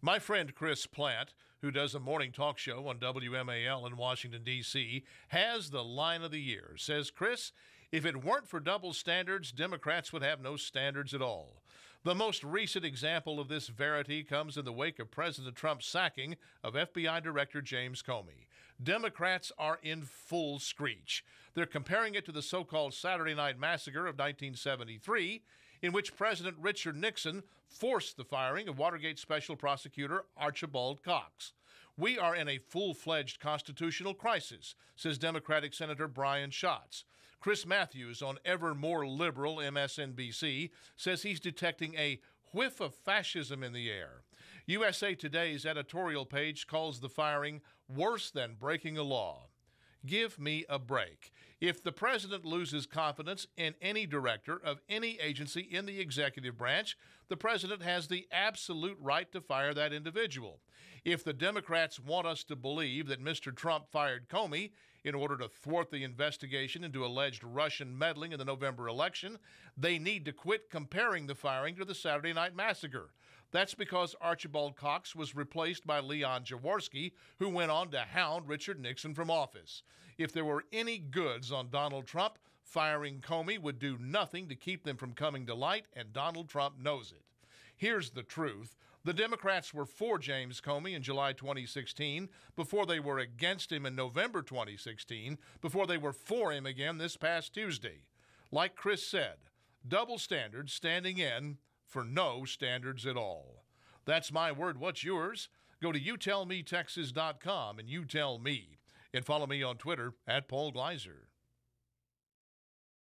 My friend Chris Platt, who does a morning talk show on WMAL in Washington, D.C., has the line of the year. Says, Chris, if it weren't for double standards, Democrats would have no standards at all. The most recent example of this verity comes in the wake of President Trump's sacking of FBI Director James Comey. Democrats are in full screech. They're comparing it to the so-called Saturday Night Massacre of 1973, in which President Richard Nixon forced the firing of Watergate Special Prosecutor Archibald Cox. We are in a full-fledged constitutional crisis, says Democratic Senator Brian Schatz. Chris Matthews on ever more liberal MSNBC says he's detecting a whiff of fascism in the air. USA Today's editorial page calls the firing worse than breaking a law. Give me a break. If the president loses confidence in any director of any agency in the executive branch, the president has the absolute right to fire that individual. If the Democrats want us to believe that Mr. Trump fired Comey in order to thwart the investigation into alleged Russian meddling in the November election, they need to quit comparing the firing to the Saturday Night Massacre. That's because Archibald Cox was replaced by Leon Jaworski, who went on to hound Richard Nixon from office. If there were any goods on Donald Trump, firing Comey would do nothing to keep them from coming to light, and Donald Trump knows it. Here's the truth. The Democrats were for James Comey in July 2016, before they were against him in November 2016, before they were for him again this past Tuesday. Like Chris said, double standards standing in for no standards at all. That's my word. What's yours? Go to youtellmetexas.com and you tell me. And follow me on Twitter @PaulGleiser.